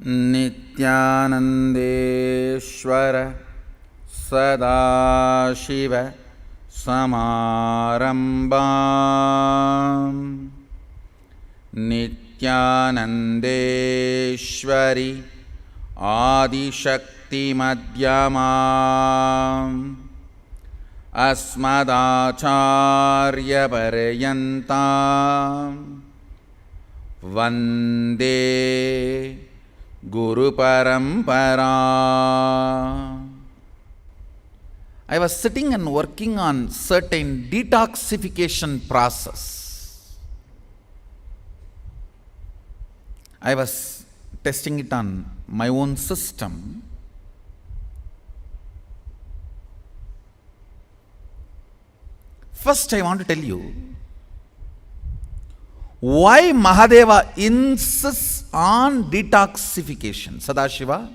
नित्यानन्देश्वर सदाशिव समारम्भाम् नित्यानन्देश्वरि आदिशक्तिमध्यमाम् अस्मदाचार्यपर्यन्ताम् वन्दे गुरुपरम्परा. I was sitting and working on certain detoxification process. I was testing it on my own system. First, I want to tell you why Mahadeva insists on detoxification. Sadashiva,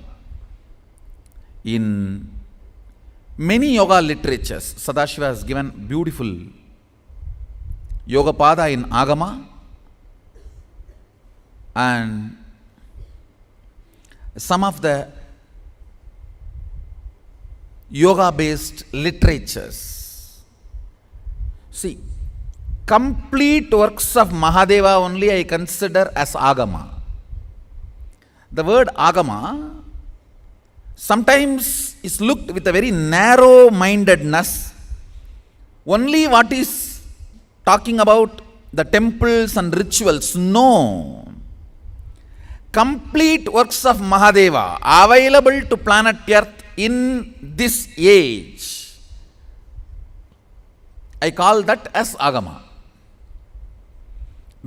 in many yoga literatures, Sadashiva has given beautiful Yogapada in Agama and some of the yoga-based literatures. See, complete works of Mahadeva only I consider as Agama. The word Agama sometimes is looked with a very narrow-mindedness. Only what is talking about the temples and rituals. No. Complete works of Mahadeva available to planet Earth in this age. I call that as Agama.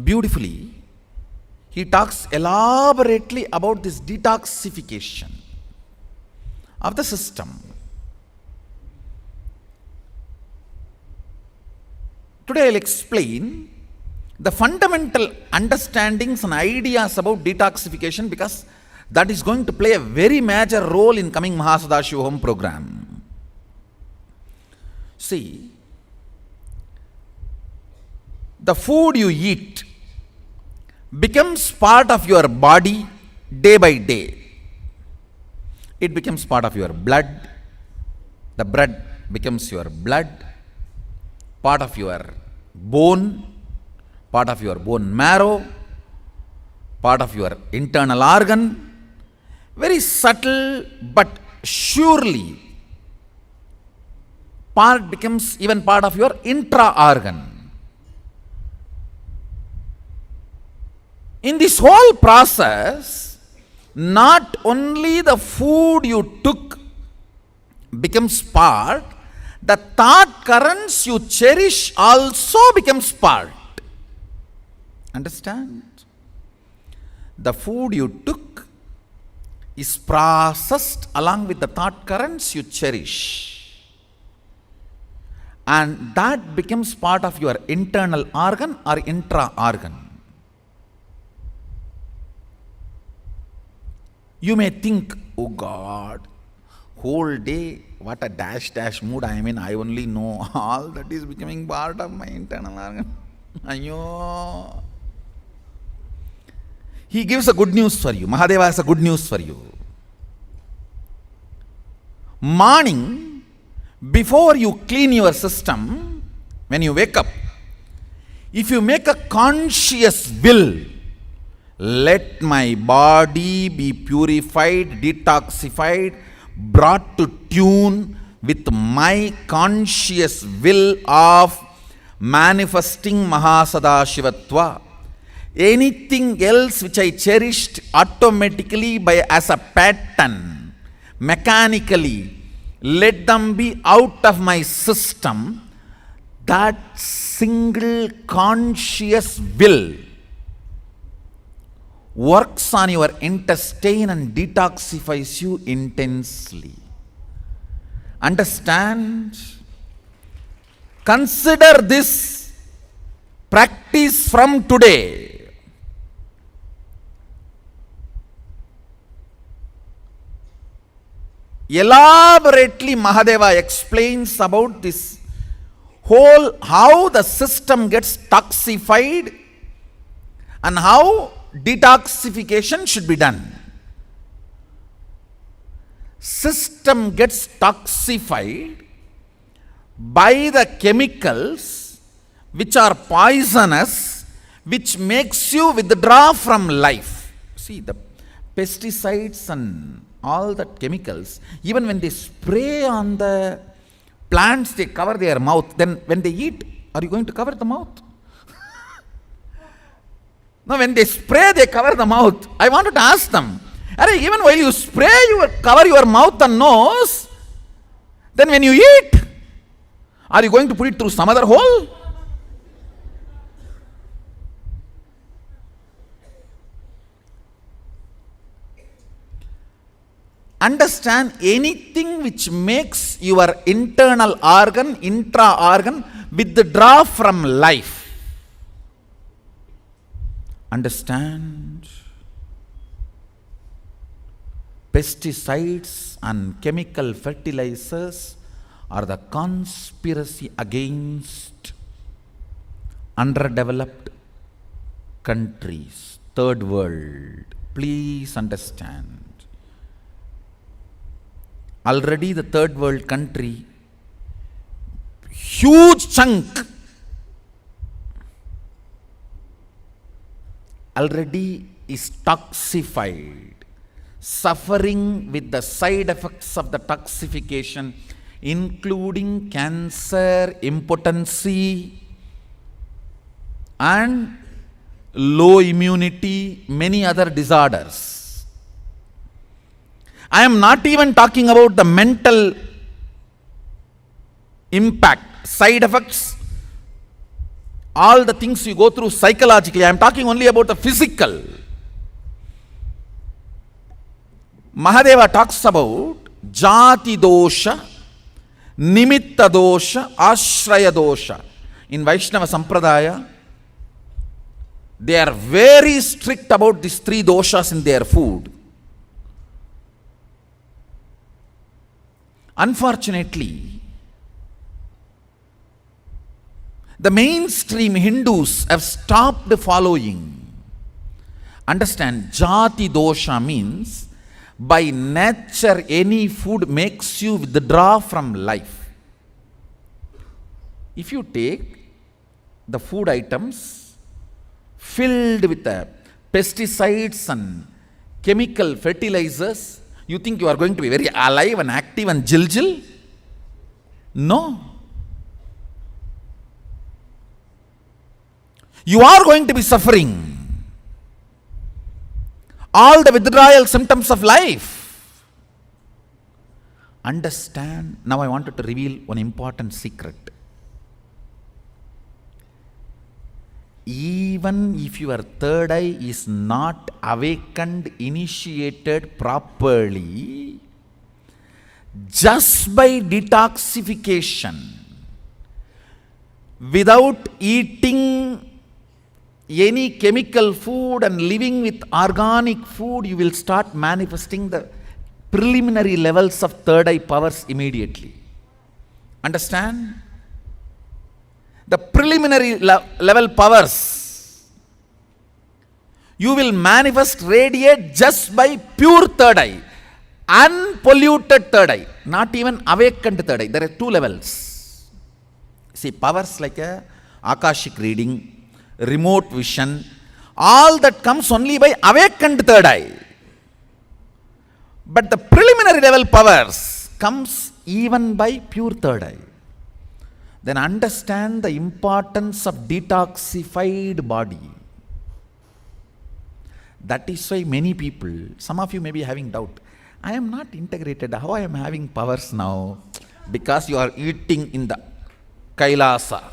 Beautifully, he talks elaborately about this detoxification of the system. Today I'll explain the fundamental understandings and ideas about detoxification because that is going to play a very major role in coming Mahasadashiva Home program. See, the food you eat becomes part of your body day by day. It becomes part of your blood. The blood becomes your blood, part of your bone, part of your bone marrow, part of your internal organ. Very subtle but surely part becomes even part of your intra-organ. In this whole process, not only the food you took becomes part, the thought currents you cherish also becomes part. Understand? The food you took is processed along with the thought currents you cherish. And that becomes part of your internal organ or intra-organ. You may think, oh God, whole day, what a dash mood I am in, I only know all that is becoming part of my internal organ. Ayo. He gives a good news for you. Mahadeva has a good news for you. Morning, before you clean your system, when you wake up, if you make a conscious will, let my body be purified, detoxified, brought to tune with my conscious will of manifesting Mahasadashivatva. Anything else which I cherished automatically as a pattern, mechanically, let them be out of my system. That single conscious will works on your intestine and detoxifies you intensely. Understand? Consider this practice from today. Elaborately, Mahadeva explains about this whole, how the system gets toxified and how detoxification should be done. system gets toxified by the chemicals which are poisonous, which makes you withdraw from life. See, the pesticides and all that chemicals, even when they spray on the plants, they cover their mouth. Then when they eat, are you going to cover the mouth? No, when they spray, they cover the mouth. I wanted to ask them, even while you spray, you cover your mouth and nose. Then when you eat, are you going to put it through some other hole? Understand, anything which makes your internal organ, intra-organ, withdraw from life. Understand? Pesticides and chemical fertilizers are the conspiracy against underdeveloped countries, third world. Please understand. Already the third world country, huge chunk, already is toxified, suffering with the side effects of the toxification, including cancer, impotency, and low immunity, many other disorders. I am not even talking about the mental impact, side effects, all the things you go through psychologically. I am talking only about the physical. Mahadeva talks about jati dosha, nimitta dosha, ashraya dosha. In Vaishnava Sampradaya, they are very strict about these three doshas in their food. Unfortunately, the mainstream Hindus have stopped following. Understand, jati dosha means by nature any food makes you withdraw from life. If you take the food items filled with pesticides and chemical fertilizers, you think you are going to be very alive and active and jil? No. You are going to be suffering all the withdrawal symptoms of life. Understand. Now I wanted to reveal one important secret. Even if your third eye is not awakened, initiated properly, just by detoxification, without eating any chemical food and living with organic food, you will start manifesting the preliminary levels of third eye powers immediately. Understand? The preliminary level powers you will manifest, radiate just by pure third eye, unpolluted third eye, not even awakened third eye. There are two levels. See, powers like Akashic reading, remote vision, all that comes only by awakened third eye. But the preliminary level powers comes even by pure third eye. Then understand the importance of detoxified body. That is why many people, some of you may be having doubt, I am not integrated, how I am having powers now? Because you are eating in the Kailasa.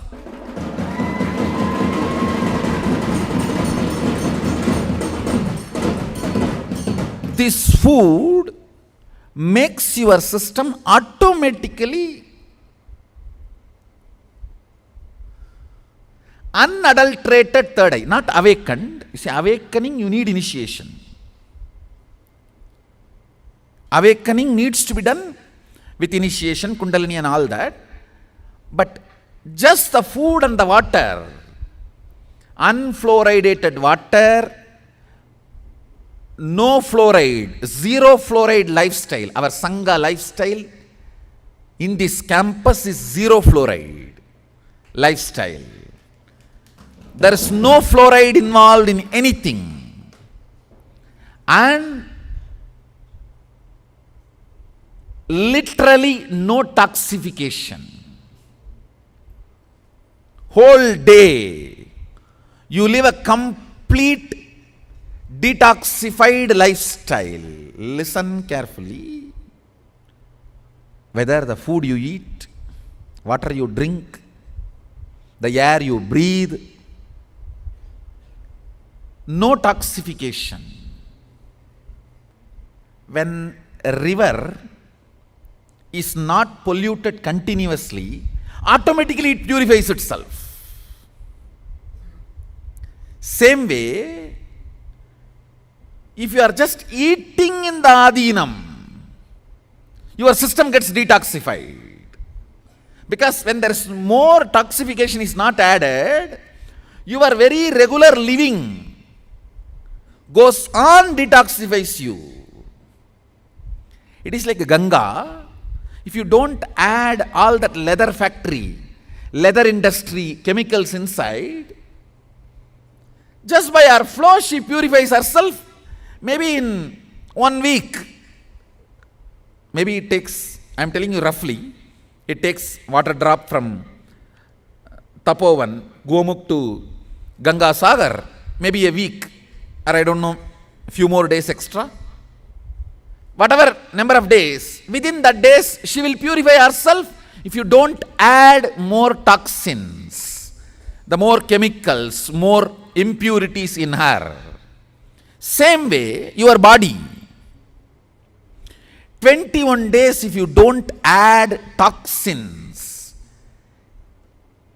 This food makes your system automatically unadulterated third eye, not awakened. You see, awakening, you need initiation. Awakening needs to be done with initiation, Kundalini and all that. But just the food and the water, unfluoridated water, no fluoride, zero fluoride lifestyle. Our Sangha lifestyle in this campus is zero fluoride lifestyle. There is no fluoride involved in anything. And literally no toxification. Whole day you live a complete detoxified lifestyle. Listen carefully. Whether the food you eat, water you drink, the air you breathe, no toxification. When a river is not polluted continuously, automatically it purifies itself. Same way, if you are just eating in the adinam, your system gets detoxified. Because when there is more toxification is not added, your very regular living goes on, detoxifies you. It is like Ganga. If you don't add all that leather factory, leather industry chemicals inside, just by our flow she purifies herself. Maybe in 1 week, maybe it takes, I am telling you roughly, it takes water drop from Tapovan, Gomukh to Ganga Sagar, maybe a week, or I don't know, a few more days extra. Whatever number of days, within that days she will purify herself. If you don't add more toxins, the more chemicals, more impurities in her. Same way, your body. 21 days if you don't add toxins,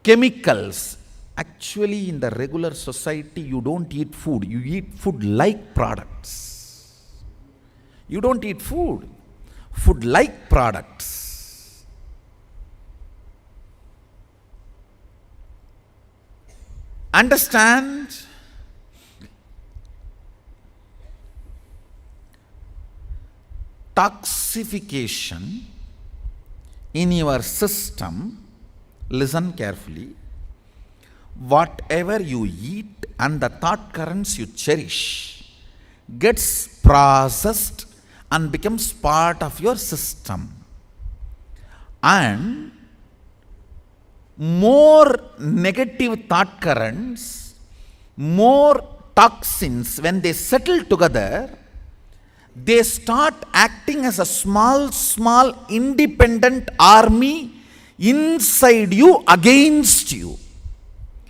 chemicals. Actually, in the regular society, you don't eat food. You eat food-like products. You don't eat food. Food-like products. Understand? Toxification in your system, listen carefully, whatever you eat and the thought currents you cherish gets processed and becomes part of your system. And more negative thought currents, more toxins, when they settle together, they start acting as a small independent army inside you, against you,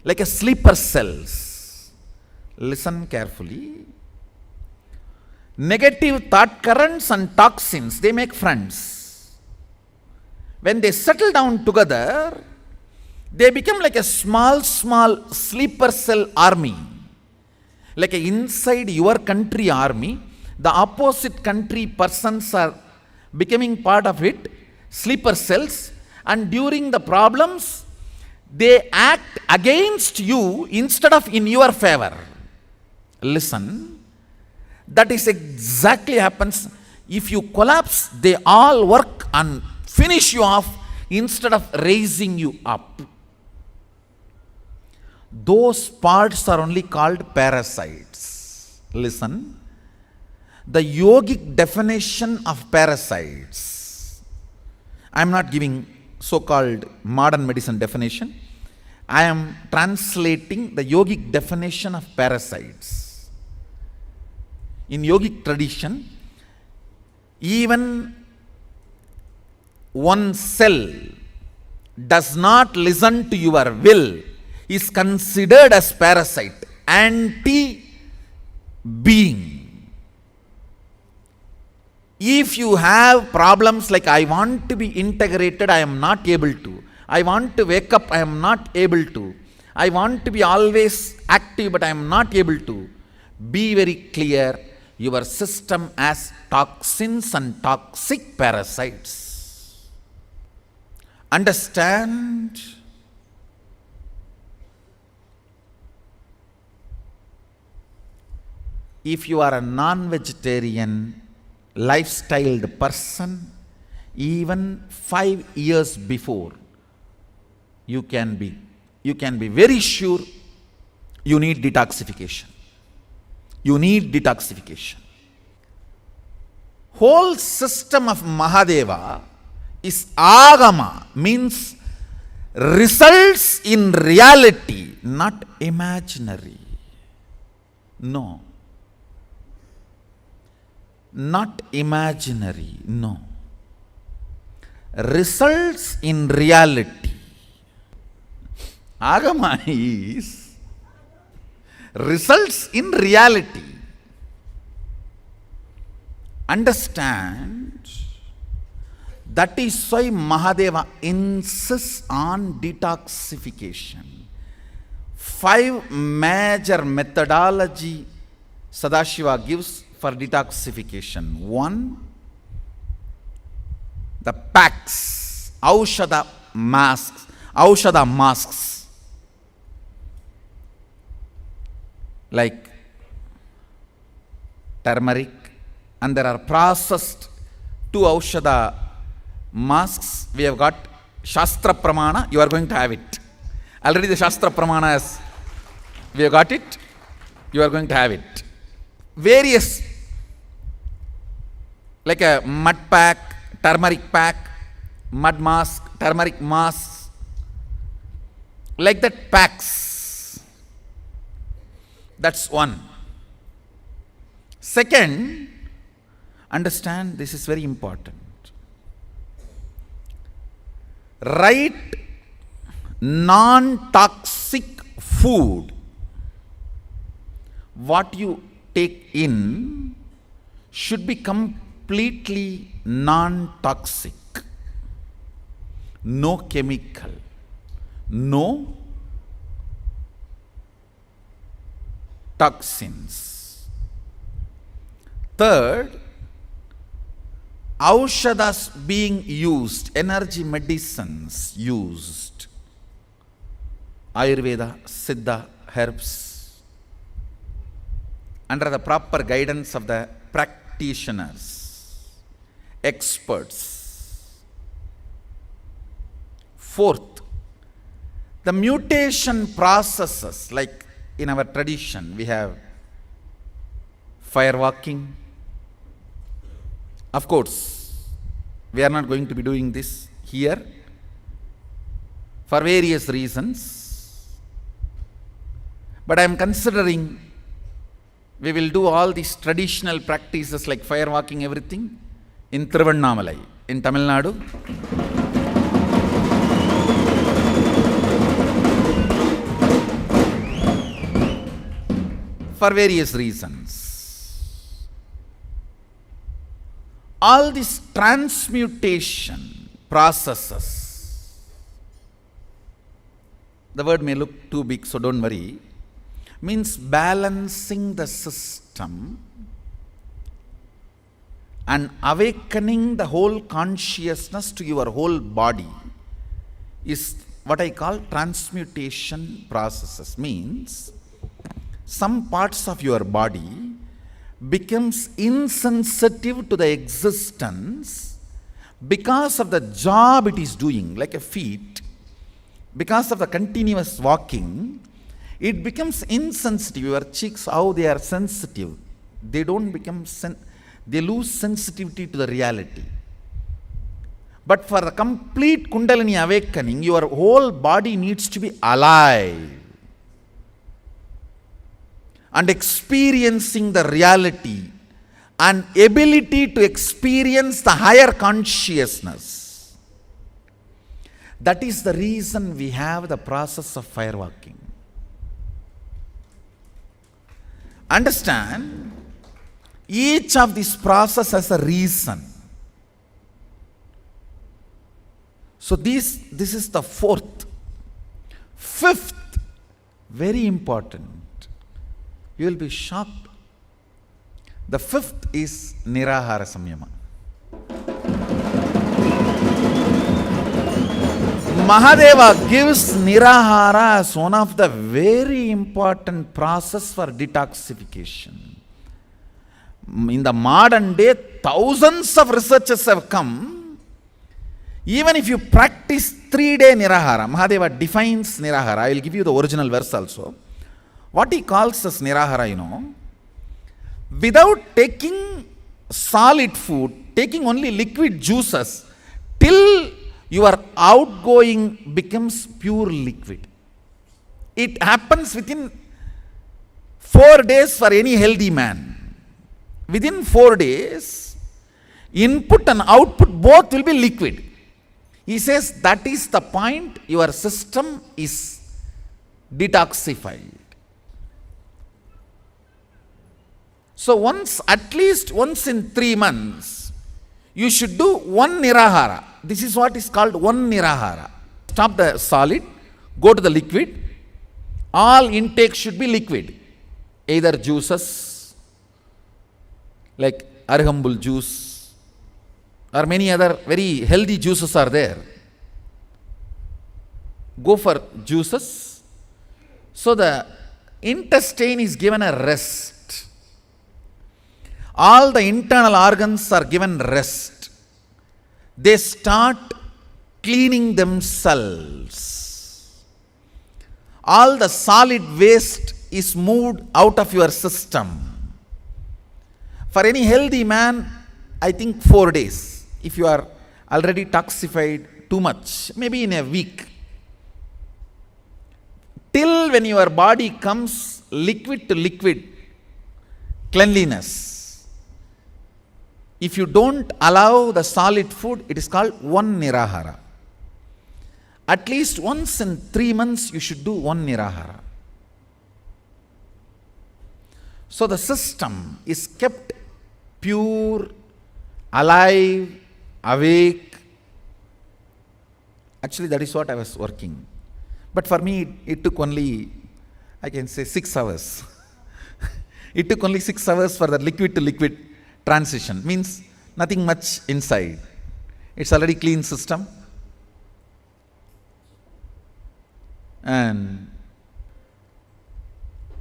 like a sleeper cells. Listen carefully. Negative thought currents and toxins, they make friends. When they settle down together, they become like a small sleeper cell army. Like a inside your country army, the opposite country persons are becoming part of it, sleeper cells, and during the problems, they act against you instead of in your favor. Listen, that is exactly happens. If you collapse, they all work and finish you off instead of raising you up. Those parts are only called parasites. Listen. The yogic definition of parasites, I am not giving so-called modern medicine definition, I am translating the yogic definition of parasites. In yogic tradition, even one cell does not listen to your will is considered as parasite, anti-being. If you have problems like I want to be integrated, I am not able to. I want to wake up, I am not able to. I want to be always active, but I am not able to. Be very clear, your system has toxins and toxic parasites. Understand? if you are a non-vegetarian lifestyled person, even 5 years before, you can be very sure you need detoxification. You need detoxification. Whole system of Mahadeva is agama, means results in reality, not imaginary. No. Not imaginary, no. Results in reality. Agama is results in reality. Understand? That is why Mahadeva insists on detoxification. 5 major methodology Sadashiva gives for detoxification. 1, the packs, Aushadha masks, like turmeric, and there are processed 2 Aushadha masks. We have got Shastra Pramana, you are going to have it. Already the Shastra Pramana is, we have got it, you are going to have it. Various, like a mud pack, turmeric pack, mud mask, turmeric mask, like that packs. That's 1. Second, understand, this is very important. Right non-toxic food, what you take in should be completely non-toxic. No chemical, no toxins. Third, Aushadas being used, energy medicines used, Ayurveda, Siddha, herbs, under the proper guidance of the practitioners, experts. Fourth, the mutation processes, like in our tradition, we have fire walking. Of course, we are not going to be doing this here for various reasons, but I am considering we will do all these traditional practices like fire walking, everything in Thiruvannamalai, in Tamil Nadu. For various reasons. All these transmutation processes, the word may look too big, so don't worry, means balancing the system and awakening the whole consciousness to your whole body is what I call transmutation processes. Means some parts of your body becomes insensitive to the existence because of the job it is doing, like a feet, because of the continuous walking, it becomes insensitive. Your cheeks, how they are sensitive, they don't become, they lose sensitivity to the reality. But for the complete Kundalini awakening, your whole body needs to be alive and experiencing the reality and ability to experience the higher consciousness. That is the reason we have the process of fire walking. Understand, each of these process has a reason. So this is the fourth. Fifth, very important. You will be shocked. The fifth is Nirahara Samyama. Mahadeva gives Nirahara as one of the very important process for detoxification. In the modern day, thousands of researchers have come. Even if you practice 3-day Nirahara, Mahadeva defines Nirahara. I will give you the original verse also. What he calls as Nirahara, without taking solid food, taking only liquid juices, till your outgoing becomes pure liquid. It happens within 4 days for any healthy man. Within 4 days, input and output both will be liquid. He says that is the point your system is detoxified. So at least once in 3 months, you should do one Nirahara. This is what is called one Nirahara. Stop the solid, go to the liquid. All intake should be liquid. Either juices, like arhambul juice, or many other very healthy juices are there. Go for juices. So the intestine is given a rest. All the internal organs are given rest. They start cleaning themselves. All the solid waste is moved out of your system. For any healthy man, I think 4 days. If you are already toxified too much, maybe in a week. Till when your body comes liquid to liquid cleanliness. If you don't allow the solid food, it is called one Nirahara. At least once in 3 months, you should do one Nirahara. So the system is kept pure, alive, awake. Actually, that is what I was working. But for me, it took only, I can say, 6 hours. It took only 6 hours for the liquid to liquid transition. Means nothing much inside. It's already clean system. And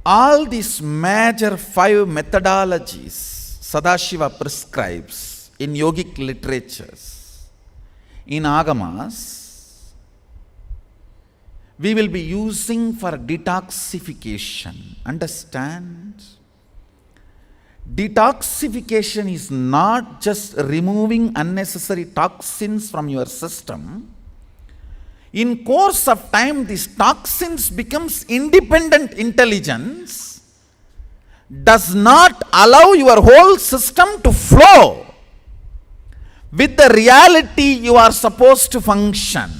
all these major 5 methodologies Sadashiva prescribes in yogic literatures, in agamas, we will be using for detoxification. Understand? Detoxification is not just removing unnecessary toxins from your system. In course of time, these toxins becomes independent intelligence, does not allow your whole system to flow with the reality you are supposed to function.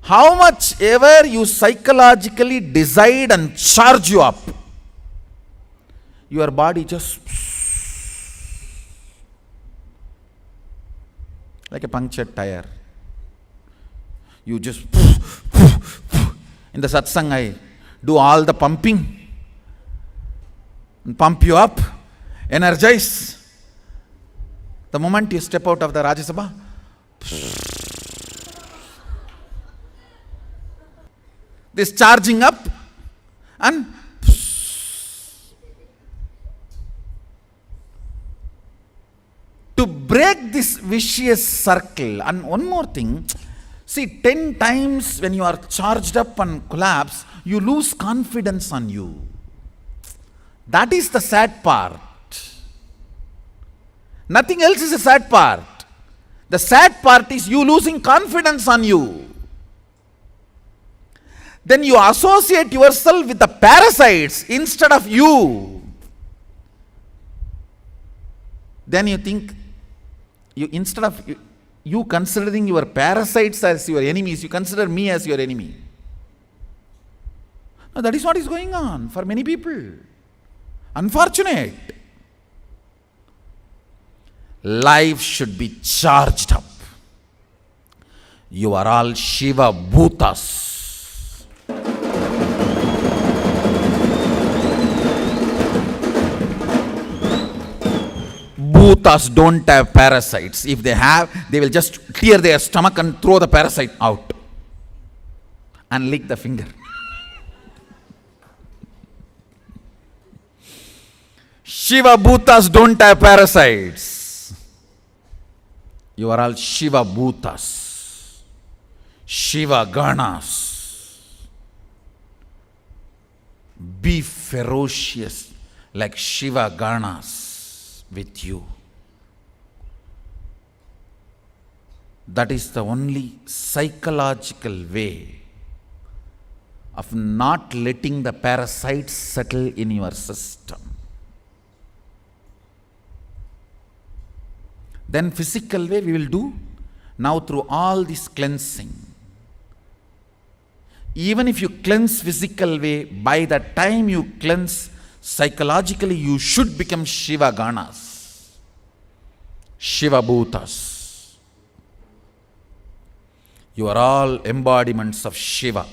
How much ever you psychologically decide and charge you up, your body just like a punctured tire. You just in the satsang I do all the pumping and pump you up, energize. The moment you step out of the Rajya Sabha, this charging up and to break this vicious circle. And one more thing, see, 10 times when you are charged up and collapse, you lose confidence on you. That is the sad part. Nothing else is a sad part. The sad part is you losing confidence on you. Then you associate yourself with the parasites instead of you. Then you think, instead of you considering your parasites as your enemies, you consider me as your enemy. Now that is what is going on for many people. Unfortunate. Life should be charged up. You are all Shiva Bhutas. Bhutas don't have parasites. If they have, they will just clear their stomach and throw the parasite out and lick the finger. Shiva Bhutas don't have parasites. You are all Shiva Bhutas, Shiva Ganas. Be ferocious like Shiva Ganas with you. That is the only psychological way of not letting the parasites settle in your system. Then physical way we will do now through all this cleansing. Even if you cleanse physical way, by the time you cleanse psychologically, you should become Shiva Ganas, Shiva Bhutas. You are all embodiments of Shiva.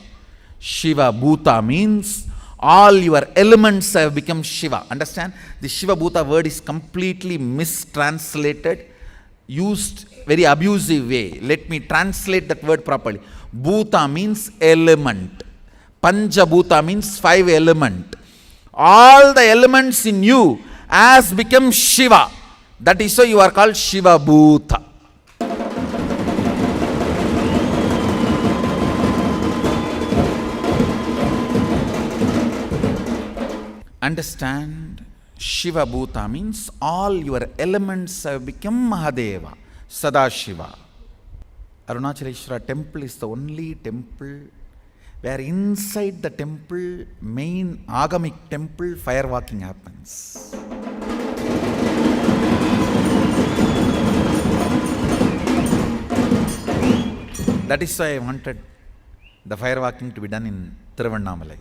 Shiva Bhuta means all your elements have become Shiva. Understand? The Shiva Bhuta word is completely mistranslated, used very abusive way. Let me translate that word properly. Bhuta means element. Panja Bhuta means 5 element. All the elements in you has become Shiva. That is why you are called Shiva Bhuta. Understand? Shiva Bhuta means all your elements have become Mahadeva, Sadashiva. Arunachaleshwara temple is the only temple where inside the temple, main agamic temple, firewalking happens. That is why I wanted the firewalking to be done in Tiruvannamalai.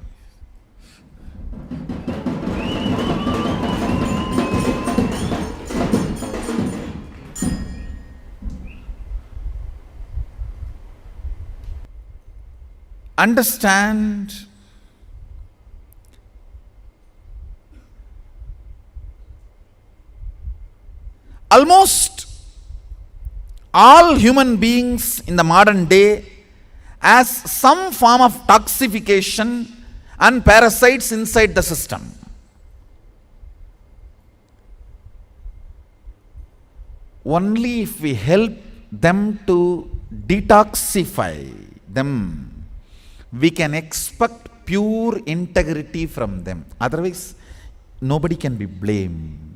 Understand, almost all human beings in the modern day has some form of toxification and parasites inside the system. Only if we help them to detoxify them, we can expect pure integrity from them. Otherwise, nobody can be blamed.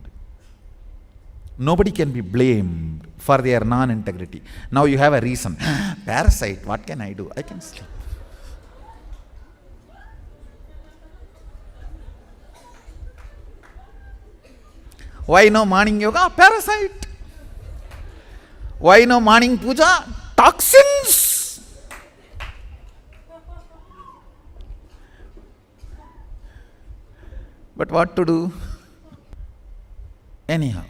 Nobody can be blamed for their non-integrity. Now you have a reason. Parasite, what can I do? I can sleep. Why no morning yoga? Parasite. Why no morning puja? Toxins. But what to do? Anyhow,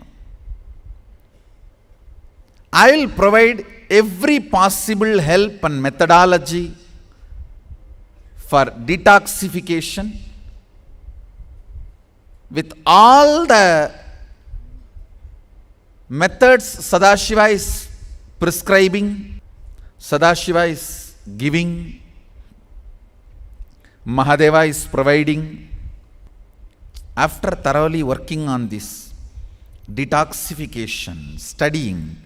I will provide every possible help and methodology for detoxification with all the methods Sadashiva is prescribing, Sadashiva is giving, Mahadeva is providing. After thoroughly working on this detoxification, studying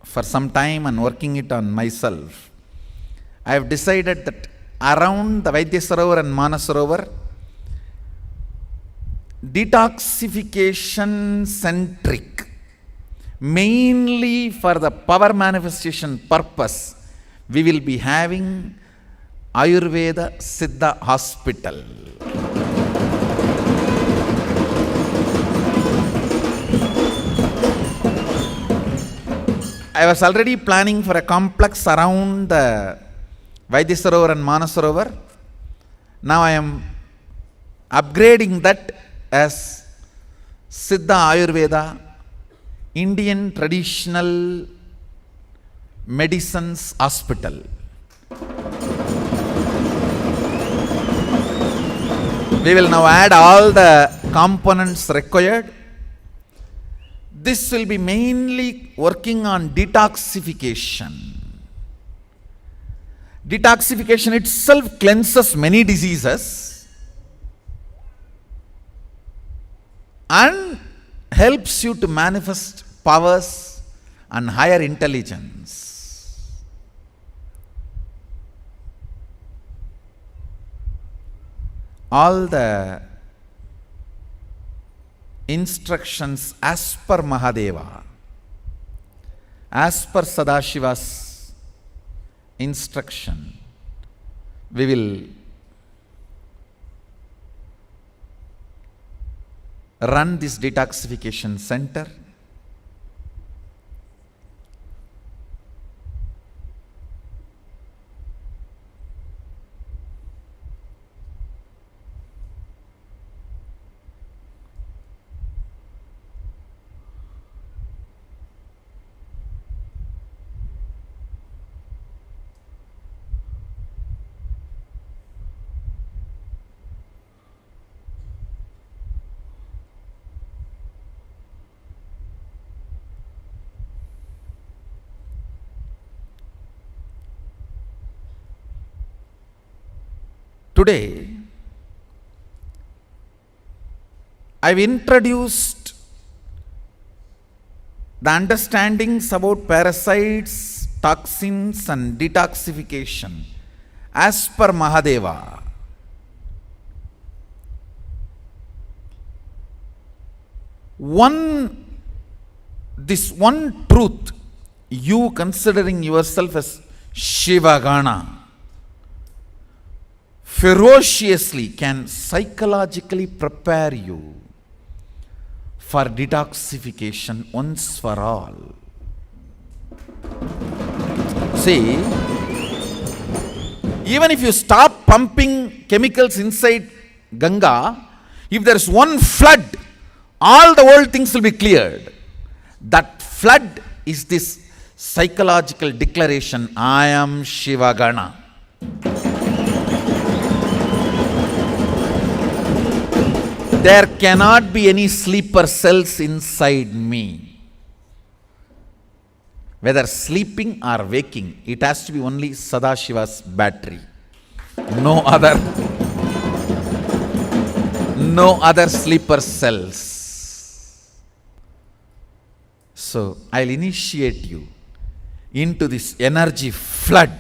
for some time and working it on myself, I have decided that around the Vaidya Sarovar and Manasarovar, detoxification centric, mainly for the power manifestation purpose, we will be having Ayurveda Siddha Hospital. I was already planning for a complex around the Vaidya Sarovar and Manasarovar. Now I am upgrading that as Siddha Ayurveda, Indian Traditional Medicines Hospital. We will now add all the components required. This will be mainly working on detoxification. Detoxification itself cleanses many diseases. and helps you to manifest powers and higher intelligence. All the instructions as per Mahadeva, as per Sadashiva's instruction, we will run this detoxification center. Today, I've introduced the understandings about parasites, toxins, and detoxification as per Mahadeva. This one truth, you considering yourself as Shivagana, ferociously can psychologically prepare you for detoxification once for all. See, even if you stop pumping chemicals inside Ganga, if there is one flood, all the old things will be cleared. That flood is this psychological declaration, I am Shivagana. There cannot be any sleeper cells inside me. Whether sleeping or waking, it has to be only Sadashiva's battery. No other sleeper cells. So I'll initiate you into this energy flood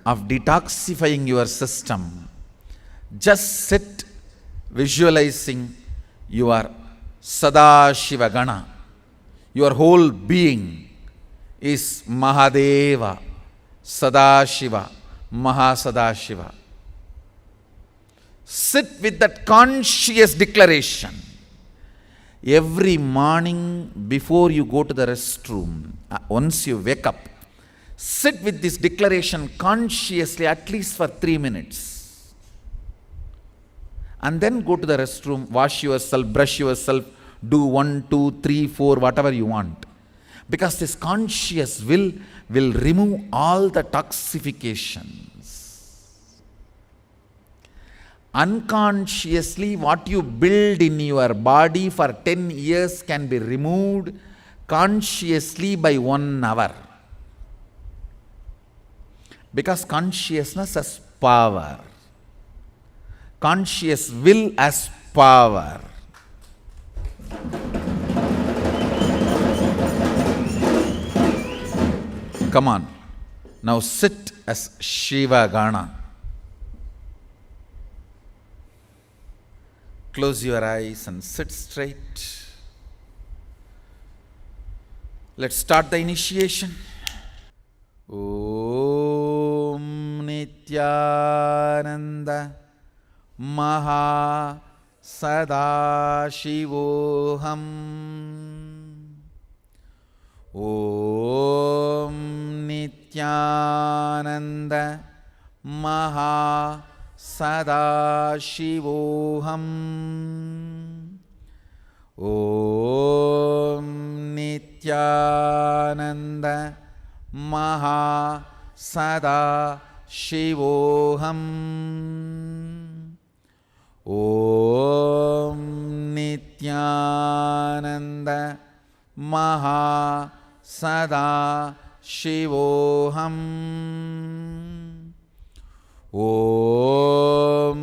of detoxifying your system. Just sit visualizing your Sadashiva Gana. Your whole being is Mahadeva, Sadashiva, Mahasadashiva. Sit with that conscious declaration. Every morning before you go to the restroom, once you wake up, sit with this declaration consciously at least for 3 minutes. And then go to the restroom, wash yourself, brush yourself, do 1, 2, 3, 4, whatever you want. Because this conscious will remove all the toxifications. Unconsciously, what you build in your body for 10 years can be removed consciously by 1 hour. Because consciousness has power. Conscious will as power. Come on. Now sit as Shiva Gana. Close your eyes and sit straight. Let's start the initiation. Om Nityananda Maha Sadashivoham. Om Nityananda Maha Sadashivoham. Om Nityananda Maha Sadashivoham. Om Nityananda Maha Sadashivoham. Om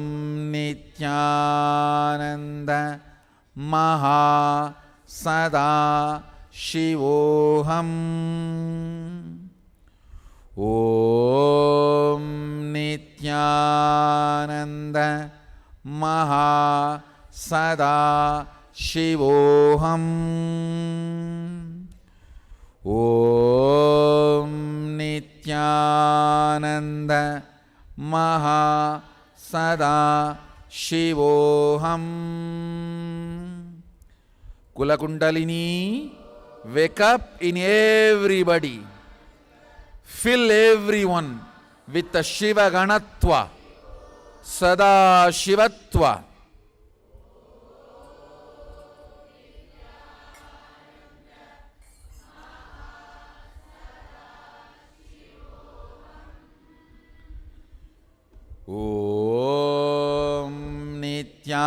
Nityananda सदा शिवोऽहम् ॐ नित्यानन्द महा सदा शिवोऽहम् ॐ नित्यानन्द महा सदा शिवोऽहम् Kulakundalini, wake up in everybody. Fill everyone with the Shiva Ganatva, Sada Shivatva. Om Nityananda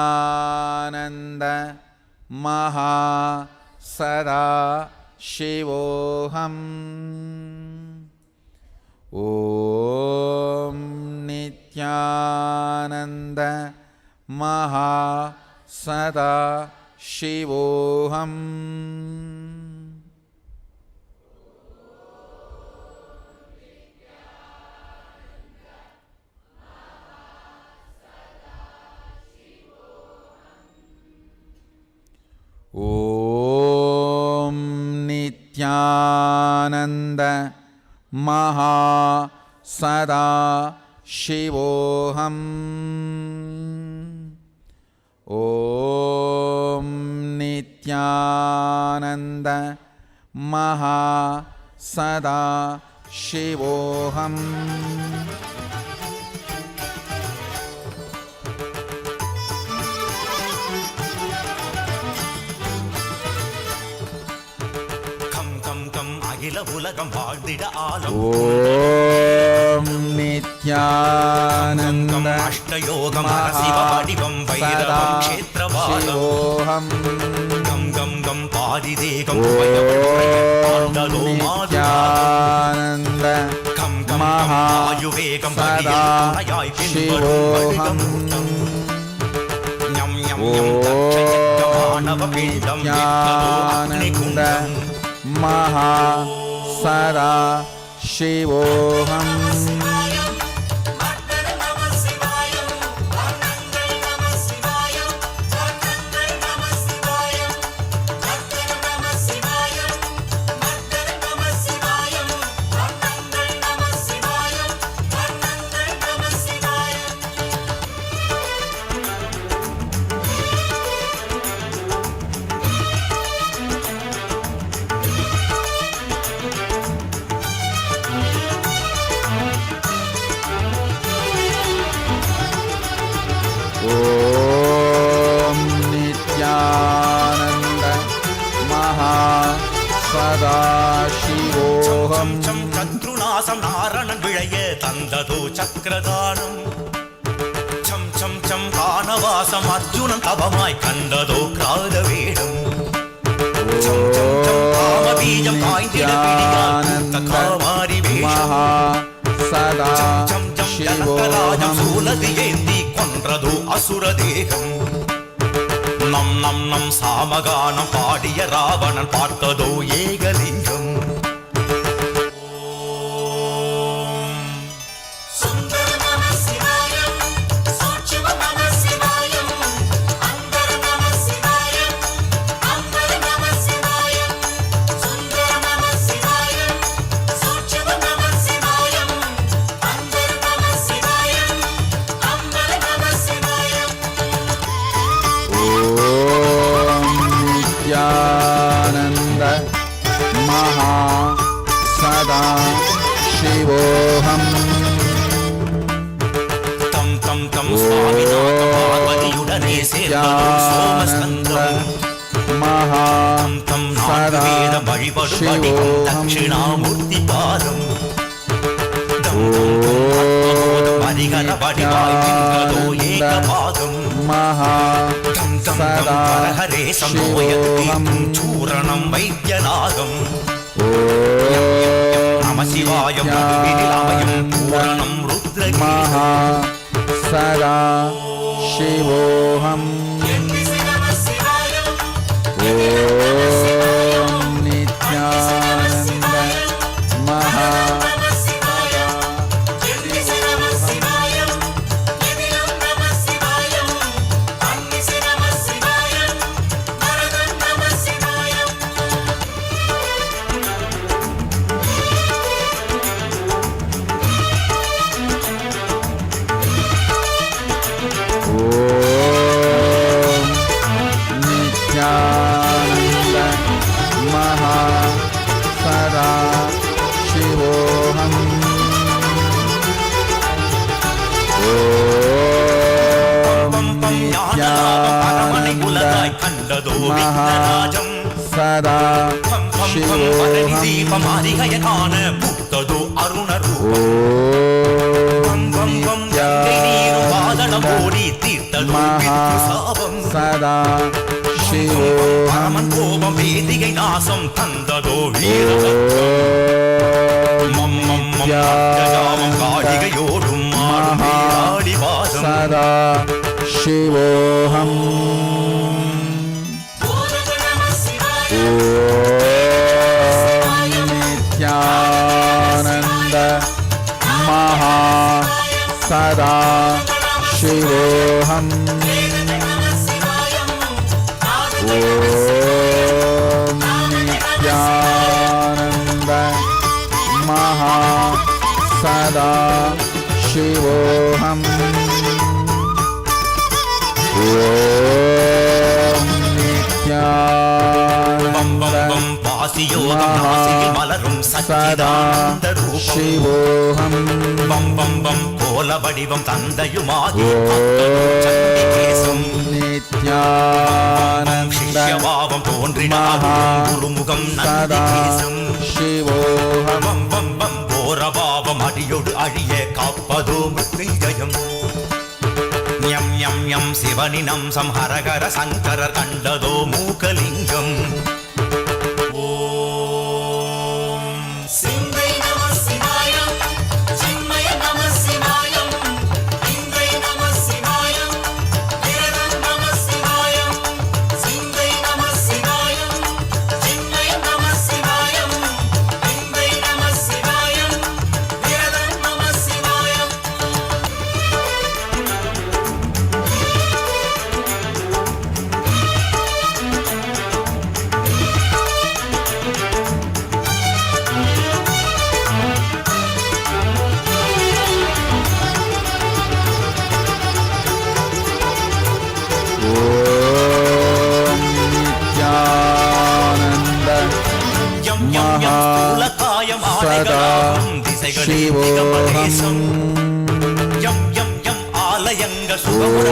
Maha Sada Shivoham. Om Nityananda Maha Sada Shivoham. Om Nityananda Maha Sada Shivoham. Om Nityananda Maha Sada Shivoham. உலகம் வாழ்ந்திட ஆலம் ஓம் நித்யானந்த அஷ்டயோகம் சிவ வடிவம் வைரவம் க்ஷேத்ரவாதம் கம் கம் கம் பாதிதேகம் நித்யானந்த கம் கம் ஆயுவேகம் பகியாய் சிவோகம் ஞம் ஞம் ஞம் தட்சயக்கமானவ பீடம் Nityananda Maha Sada Shivoham. Om Nityananda Maha Sada Shivoham. சத்ருநாசம் Naranan விழைய தந்ததோ சக்கரதானம் some some some கானவாசம் Arjunan தவமாய் கண்டதோ கிராத வேடம் சம் சம் சம் காமபீஜம் காய்ந்திட பிடியான் காமாரி வேஷம் சதா சம் சம் ஜனகராஜம் சூலதி ஏந்தி கொன்றதோ அசுர தேகம் நம் நம் நம் சாமகானம் பாடிய Ravanan பார்த்ததோ ஏகலிங்கம் Nityananda Maha Sada Shivoham. Tam tam tam Swaminatha Parvatiyudane சேர்ந்ததோ சோமஸ்கந்தம் Maha tam tam நான்கு வேத வழிபடு படிகம் தட்சிணாமூர்த்தி பாதம் தம் தம் தம் அத்போதம் ஹரிஹர வடிவாய் நின்றதோ ஏகபாதம் Maha தம் தம் தம் ஹரஹரே சம்போயத் தீர்க்கும் சூரணம் வைத்தியநாகம் நம சிவாயம் மதுவினிலாமயம் பூரணம் ருத்ரகீதம் Maha Sada Shivoham. Om பம் பம் ஞானலாபம் பரமனை உலகாய் கண்டதோ விக்னராஜம் சதா பம் பம் பம் பரணி தீபம் அதிகய காண புத்ததோ அருணரூபம் பம் பம் பம் கங்கை நீரும் பாதளம் ஓடி தீர்த்ததோ சாபம் சதா பரமன் கோபம் வேதிகை நாசம் தந்ததோ வீரசத்தம் மம் மம் மம் மத்தியாமம் காடிகையோடும் ஆடி வாதம் சதா சிவோஹம் நித்யானந்த மகா சதா சிவோஹம் நித்யானந்த மகா சதா சிவோஹம் நித்யானந்த பாசியோகம் நாசியில் மலரும் சச்சிதானந்த ரூபம் சிவோஹம் பம் பம் பம் கோல வடிவம் தந்தையுமாகி சண்டிகேசம் நித்யானந்த சிஷ்யபாவம் தோன்றினார் குருமுகம் நந்திகேசம் சிவோஹம் பம் பம் பம் கோரபாவம் அடியொடு அழிய காப்பதோ மிருத்யுஞ்சயம் ஞம் ஞம் ஞம் சிவனினம் சம்ஹரகர சங்கரர் கண்டதோ மூகலிங்கம் சிவோஹம் ஆலயங்க சுகமுற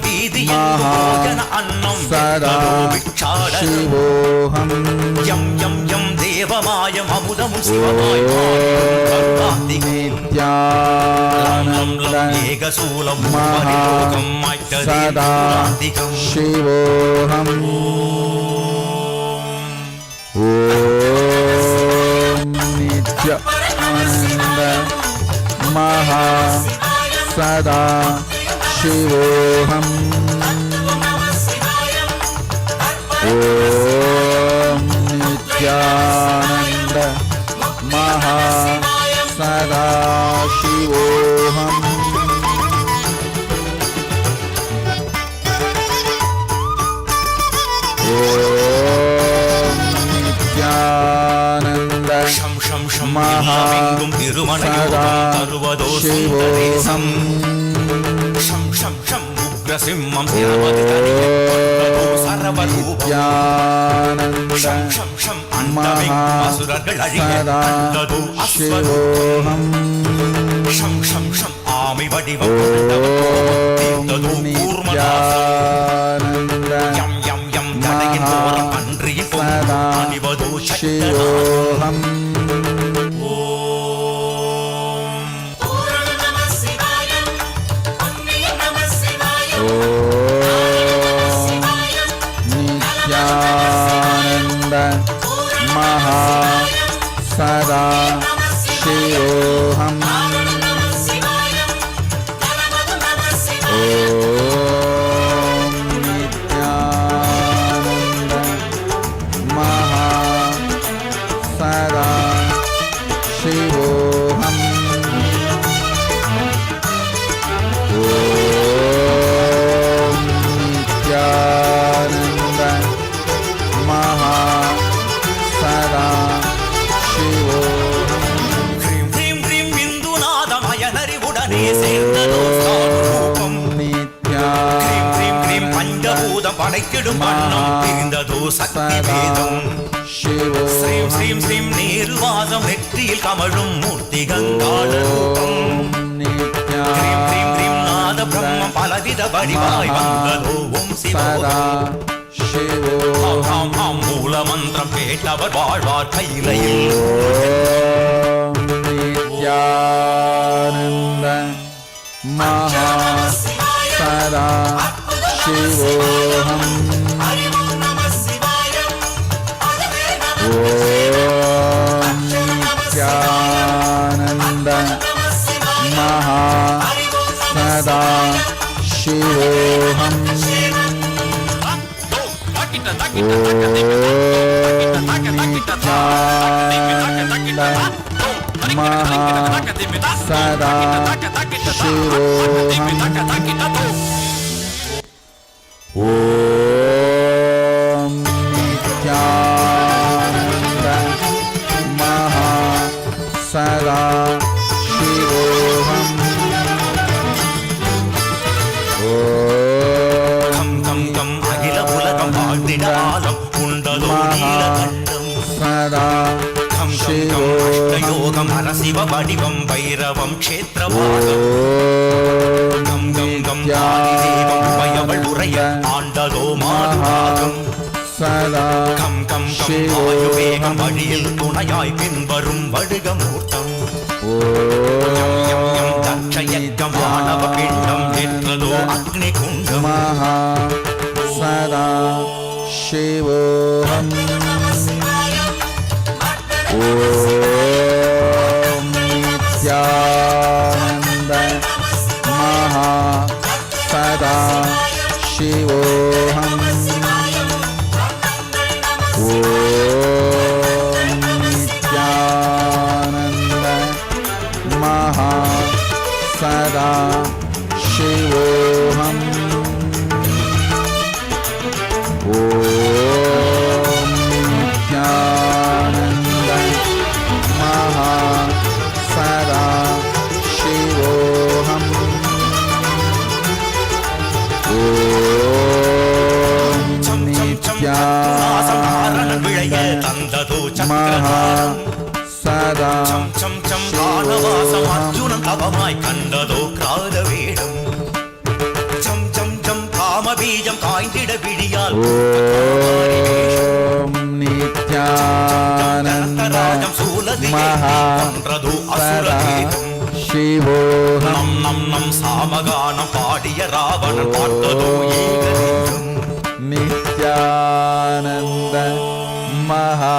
நித்யானந்த அன்னம் சதா சிவோஹம் தேவமாயம் அமுதமும் சிவமாய் நித்யானந்த ஏகசூலம் சதா சிவோஹம் நித்யானந்த மகா சதா சிவோஹம் நித்யானந்த மகா சதா சிவோஹம் நித்யானந்த மகா சதா சிவோஹம் உக்ரசிம்மம் நித்யானந்த மகா சதா சிவோஹம் ஆமை வடிவம் நித்யானந்த சதா சிவோஹம் நித்யானந்த மகா சதா சிவோஹம் நித்யானந்த மகா சதா சிவோஹம் நித்யானந்த மகா சதா சிவோஹம் க்ரீம் க்ரீம் க்ரீம் இந்துநாதமயனறிவுடனே சேர்ந்ததோ சாரூபம் க்ரீம் க்ரீம் க்ரீம் பஞ்சபூதம் படைக்கிடும் வண்ணம் பிரிந்ததோ சக்தி வேதம் ஸ்ரீம் ஸ்ரீம் ஸ்ரீம் நீர்வாதம் நெற்றி விழியில் கமழும் மூர்த்தி கங்காள ரூபம் க்ரீம் க்ரீம் க்ரீம் நாத பிரம்மம் பலவித வடிவாய் வந்ததோ ஓம் சிவோகம் ஆம் ஆம் மூல மந்திரம் கேட்டவர் வாழ்வார் கையிலையில் நித்யானந்த மகா சதா சிவோகம் ஓம் நித்யானந்த மகா சதா சிவோகம் சதா ஓம் நித்யானந்த மகா சதா சிவோகம் கம் கம் கம் அகில உலகம் வாழ்ந்திட ஆலம் உண்டதோ நீலகண்டம் சதா கம் கம் கம் அஷ்டயோகம் அரசிவ வடிவம் பைரவம் க்ஷேத்ரபாகம் கம் கம் கம் ஆதிதேவம் பயவள் உரைய ஆண்டதோ மாதுபாகம் சதா கம் கம் கம் ஆயுவேகம் வழியில் துணையாய் பின்வரும் வடுகமூர்த்தம் யம் யம் யம் தட்சயக்கம் மாணவ பிண்டம் ஏற்றதோ அக்னி குண்டம் மகா சதா சிவோகம் ஓம் நித்யானந்த மகா சதா சிவோகம் ஓம் நித்யானந்த மகா சதா சிவோகம் ஓம் நித்யானந்த மகா சதா சிவோகம் ஓம் நித்யானந்த தந்ததோ மகா சதா சம் சம் சம் காணவாசம் அர்ஜுனன் தவமாய் கண்டதோ கிராத வேடம் சம் சம் சம் காமபீஜம் காய்ந்திட விழியால் ஓம் நித்யானந்த மகா சதா சிவோகம் நம் நம் நம் சாமகானம் பாடிய ராவணன் பார்த்ததோ ஏகலிங்கம் நித்யானந்த மகா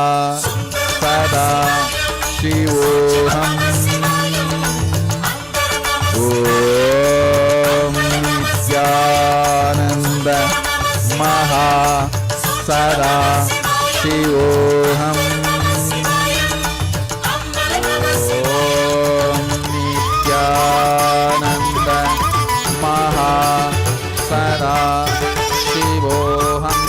சதா சிவோகம் ஓம் நித்யானந்த மகா சதா சிவோகம் ஓம் நித்யானந்த மகா சதா சிவோகம்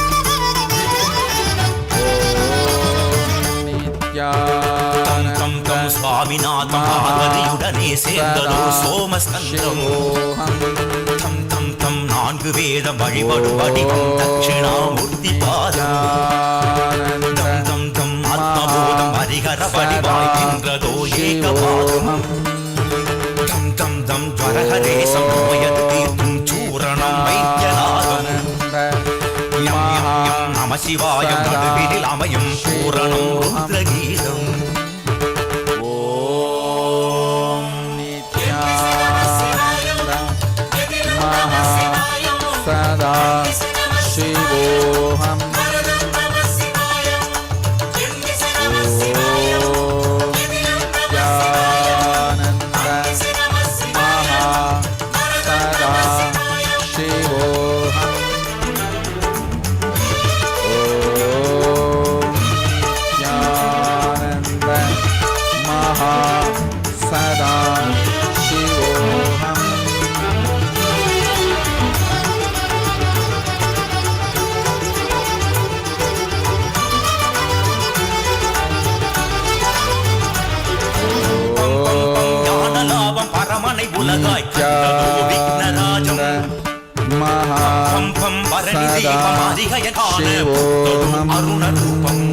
ஓம் தம் தம் சுவாமிநாதம் பார்வதியுடனே சேர்ந்ததோ சோமஸ்கந்தம் தம் தம் தம் நான்கு வேதம் வழிபடும் வடிவம் தட்சிணாமூர்த்தி பாதம் தம் தம் தம் ஆத்மபோதம் ஹரிஹர வடிவாய் நின்றதோ ஏகபாதம் தம் தம் தம் ஜ்வரஹரேசம் நோயது தீர்க்கும் சூரணம் வைத்தியநாதம் யம் யம் யம் நம சிவாயம் நடுவினில் அமையும் பூரணம் ருத்ரகீதம் ஓம் நித்யானந்த மகா சதா சிவோகம் ஓம் நித்யானந்த மகா சதா சிவோகம் ஓம் நித்யானந்த மகா சதா சிவோகம் ஞானலாபம் பரமனை உலகாய் கண்டதோ விக்னராஜம் மகா பம் பம் பரணி தீபம் அதிகய காண புத்ததோ அருண ரூபம்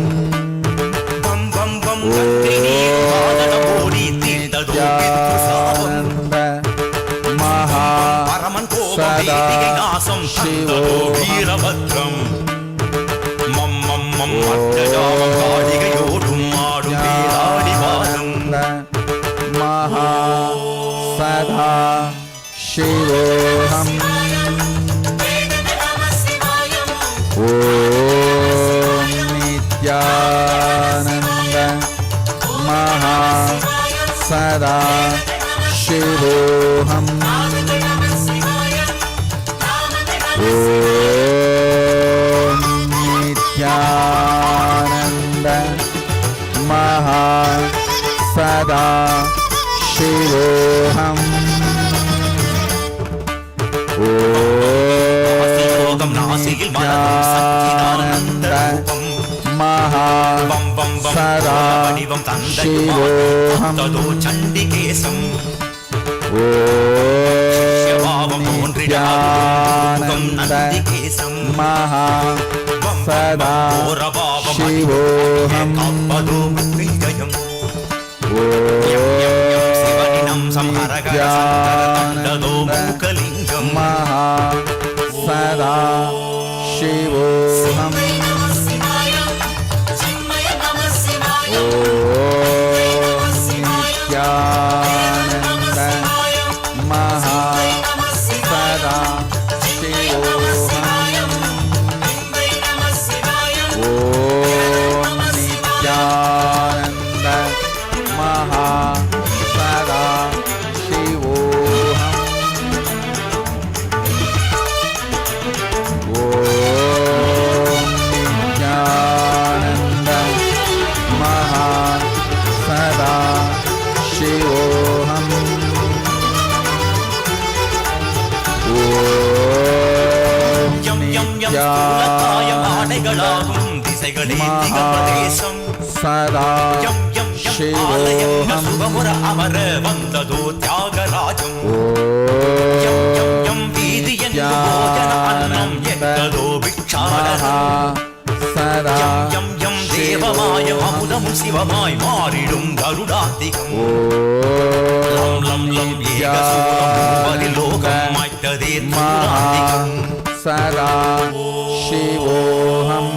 பம் பம் பம் கங்கை நீர் மாதடம் வந்ததோ வீரபத்ரம் மம் மம் மம் அட்டஜாமம் காளிகையோடும் ஆடும் வேலாடிவாதம் மகா சதா சிவோஹம் ஓம் நித்யானந்த மகா சதா சிவோஹம் ஓம் நித்யானந்த மகா சதா சிவோஹம் ஓம் நாசியில் மலரும் சச்சிதானந்த ரூபம் மகா வம் வம் வம் சதா வடிவம் சிவோஹம் தந்ததோ சண்டிகேசம் பாவம் தோன்றிடாமுகம் நந்திகேசம் மகா சதா சிவோஹம் அப்பதோ மத்ரிஜயம் சிவனினம் சம்ஹரகர சந்ததோ மூகலிங்கம் மகா சதா சிவோஹம் நித்யானந்த மகா சதா சிவோஹம் ஓம் நித்யானந்த மகா சதா சிவோஹம் ஓம் நித்யானந்த மகா சதா சிவோஹம் ஓம் யம் யம் யம் ஸ்தூலகாயம் ஆடைகளாகும் திசைகளே திகழ்வதேசம் சதா யம் யம் யம் ஆலயங்கள் சுகமுற அமர வந்ததோ தியாகராஜம் யம் யம் யம் வீதி என்று போஜன அன்னம் எட்டதோ பிக்ஷாடனம் சதா யம் யம் யம் தேவமாயம் அமுதமும் சிவமாய் மாறிடும் கருடாந்திகம் லம் லம் லம் ஏகசூலம் பரிலோகம் மாய்த்ததே துராந்திகம் சதா சிவோஹம்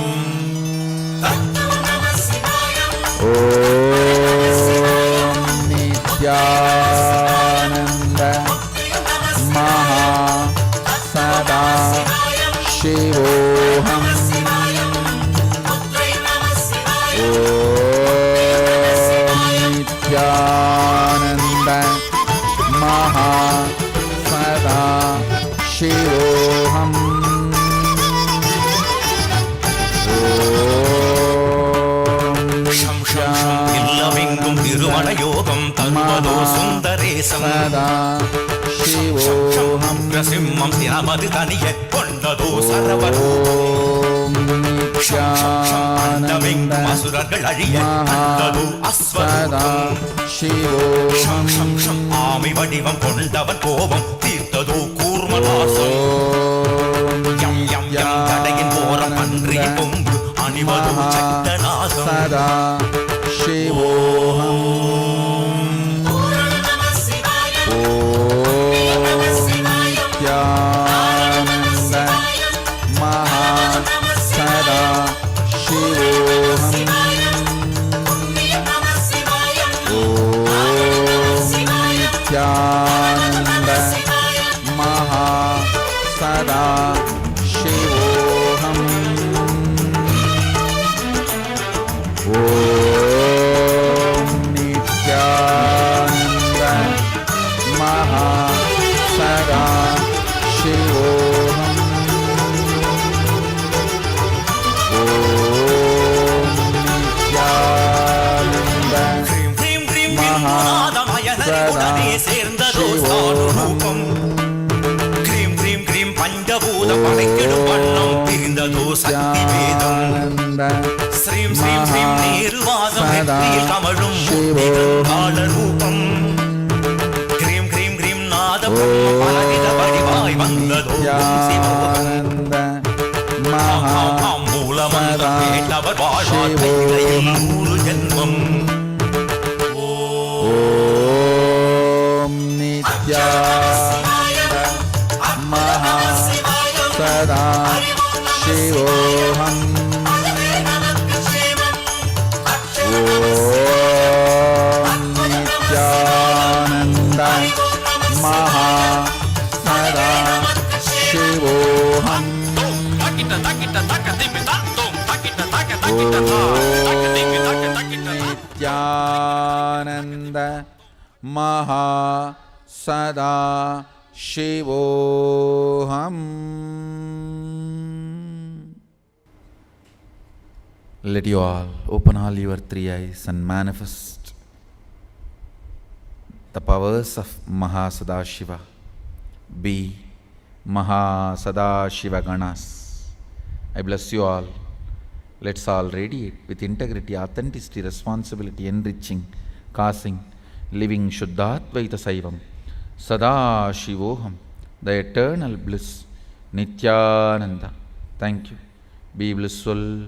ஓம் நித்யானந்த மகா சதா சிவோஹம் ஓம் நித்யானந்த மகா சதா சிவோஹம் ஷம் ஷம் ஷம் இல்லமெங்கும் திருமண யோகம் தருவதோ சுந்தரேசம் சதா சிவோஹம் சிம்மம் தினமது தனிய கொண்டதோ சரவர் ஓம் அண்டமெங்கும் நித்யானந்த அசுரர்கள் அழிய மகா கண்டதோ சதா அஸ்வரூபம் சிவோஹம் ஷம் ஷம் ஆமை வடிவம் கொண்டவன் கோபம் தீர்த்ததோ கூர்மநாசம் யம் யம் யம் தடையின் போரம் பன்றியின் கொம்பு அணிவதோ சட்டநாதம் சதா சிவோஹம் ஓம் நித்யானந்த மகா சதா சிவோஹம் ஓம் நித்யானந்த மகா சதா சிவோஹம் ஓம் நித்யானந்த மகா சதா சிவோஹம் ஓம் நித்யானந்த க்ரீம் க்ரீம் க்ரீம் மகா நாதமயனரை உடனே சேர்ந்ததோ சானுரூபம் க்ரீம் க்ரீம் க்ரீம் பஞ்சபூதம் படைக்கிடும் வண்ணம் பிரிந்ததோ சக்தி வேதம் நித்யானந்த ஸ்ரீம் ஸ்ரீம் ஸ்ரீம் நீருவாதம் சதா வெற்றியில் கமழும் சிவோஹம். கால ரூபம் க்ரீம் க்ரீம் க்ரீம் நாத பிரம்மம் பலவித வடிவாய் வந்ததோ சிவோகம் நித்யானந்த மகா மூலமந்திரம் சதா கேட்டவர் வாழ்வார் சிவோகம். கையிலையில் 100 ஜென்மம் ஓம் நித்யானந்த மகா சதா Maha Sada Shivoham. Nityananda Maha Sada Shivoham. Let you all open all your three eyes and manifest the powers of Mahasadashiva. Be Mahasadashiva Ganas. I bless you all. Let's all radiate with integrity, authenticity, responsibility, enriching, causing, living Shuddhadvaita Saivam. Sada Shivoham, the eternal bliss, Nityananda. Thank you. Be blissful.